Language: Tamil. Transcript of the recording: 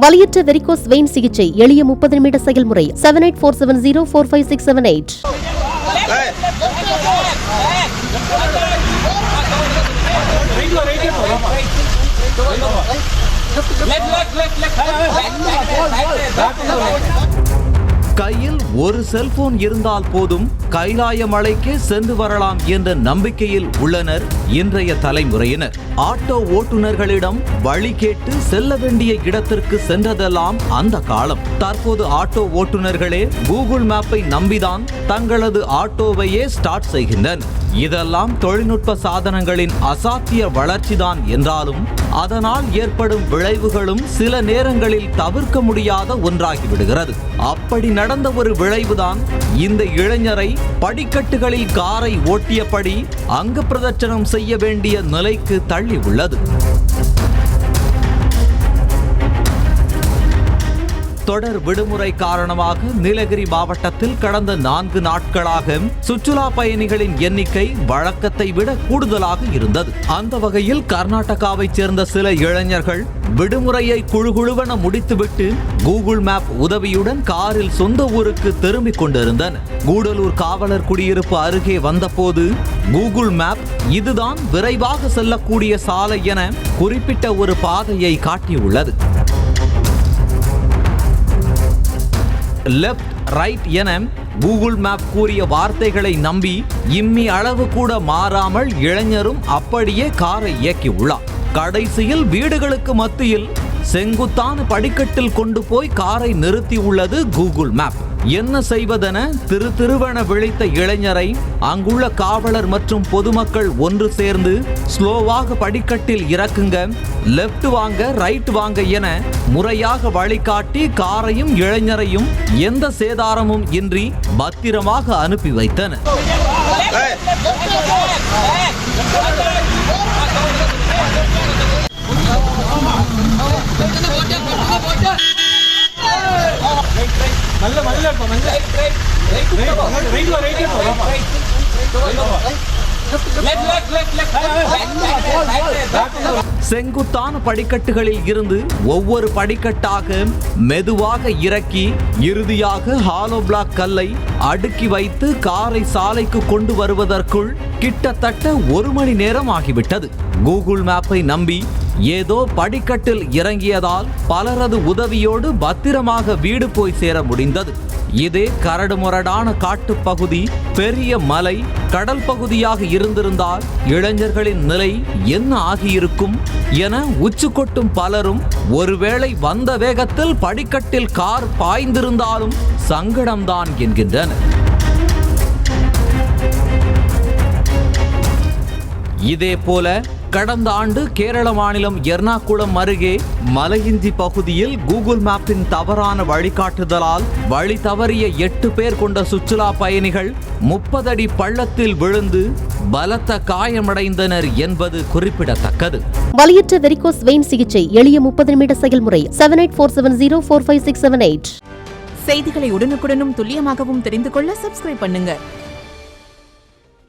வலியற்ற வெரிகோஸ் வெயின் சிகிச்சை எளிய 30 நிமிட செயல்முறை 7847045678. கையில் ஒரு செல்போன் இருந்தால் போதும் கைலாய மலைக்கே சென்று வரலாம் என்ற நம்பிக்கையில் உள்ளனர் இன்றைய தலைமுறையினர். ஆட்டோ ஓட்டுநர்களிடம் வழி கேட்டு செல்ல வேண்டிய இடத்திற்கு சென்றதெல்லாம் அந்த காலம். தற்போது ஆட்டோ ஓட்டுநர்களே கூகுள் மேப்பை நம்பிதான் தங்களது ஆட்டோவையே ஸ்டார்ட் செய்கின்றனர். இதெல்லாம் தொழில்நுட்ப சாதனங்களின் அசாத்திய வளர்ச்சிதான் என்றாலும் அதனால் ஏற்படும் விளைவுகளும் சில நேரங்களில் தவிர்க்க முடியாத ஒன்றாகிவிடுகிறது. அப்படி நடந்த ஒரு விளைவுதான் இந்த இளைஞரை படிக்கட்டுகளில் காரை ஓட்டியபடி அங்க பிரதட்சணம் செய்ய வேண்டிய நிலைக்கு தள்ளி உள்ளது. தொடர் விடுமுறை காரணமாக நீலகிரி மாவட்டத்தில் கடந்த 4 நாட்களாக சுற்றுலா பயணிகளின் எண்ணிக்கை வழக்கத்தை விட கூடுதலாக இருந்தது. அந்த வகையில் கர்நாடகாவைச் சேர்ந்த சில இளைஞர்கள் விடுமுறையை குழுகுழுவென முடித்துவிட்டு கூகுள் மேப் உதவியுடன் காரில் சொந்த ஊருக்கு திரும்பிக் கொண்டிருந்தனர். கூடலூர் காவலர் குடியிருப்பு அருகே வந்தபோது கூகுள் மேப் இதுதான் விரைவாக செல்லக்கூடிய சாலை என குறிப்பிட்ட ஒரு பாதையை காட்டியுள்ளது. லெப்ட் ரைட் என கூகுள் மேப் கூறிய வார்த்தைகளை நம்பி இம்மி அளவு கூட மாறாமல் இளைஞரும் அப்படியே காரை இயக்கியுள்ளார். கடைசியில் வீடுகளுக்கு மத்தியில் செங்குத்தான படிக்கட்டில் கொண்டு போய் காரை நிறுத்தி உள்ளது கூகுள் மேப். என்ன செய்வதென திருவென விழித்த இளைஞரை அங்குள்ள காவலர் மற்றும் பொதுமக்கள் ஒன்று சேர்ந்து ஸ்லோவாக படிக்கட்டில் இறக்குங்க, லெப்ட் வாங்க, ரைட் வாங்க என முறையாக வழிகாட்டி காரையும் இளைஞரையும் எந்த சேதாரமும் இன்றி பத்திரமாக அனுப்பி வைத்தனர். செங்குத்தான படிக்கட்டுகளில் இருந்து ஒவ்வொரு படிக்கட்டாக மெதுவாக இறக்கி இறுதியாக ஹாலோ பிளாக் கல்லை அடுக்கி வைத்து காரை சாலைக்கு கொண்டு வருவதற்குள் கிட்டத்தட்ட 1 மணி நேரம் ஆகிவிட்டது. கூகுள் மேப்பை நம்பி ஏதோ படிக்கட்டில் இறங்கியதால் பலரது உதவியோடு பத்திரமாக வீடு போய் சேர முடிந்தது. இதே கரடுமுரடான காட்டுப்பகுதி, பெரிய மலை, கடல் பகுதியாக இருந்திருந்தால் இளைஞர்களின் நிலை என்ன ஆகியிருக்கும் என உச்சு கொட்டும் பலரும் ஒருவேளை வந்த வேகத்தில் படிக்கட்டில் கார் பாய்ந்திருந்தாலும் சங்கடம்தான் என்கின்றனர். இதே போல கடந்த ஆண்டு கேரள மாநிலம் எர்ணாகுளம் அருகே மலையிஞ்சி பகுதியில் கூகுள் மேப்பின் தவறான வழிகாட்டுதலால் வழி தவறிய 8 பேர் கொண்ட சுற்றுலா பயணிகள் 30 அடி பள்ளத்தில் விழுந்து பலத்த காயமடைந்தனர் என்பது குறிப்பிடத்தக்கது. வலியற்ற வெரிகோஸ் வெயின் சிகிச்சை எளிய 30 நிமிட செயல்முறை 7847045678. செய்திகளை உடனுக்குடனும் துல்லியமாகவும் தெரிந்து கொள்ள சப்ஸ்கிரைப் பண்ணுங்க.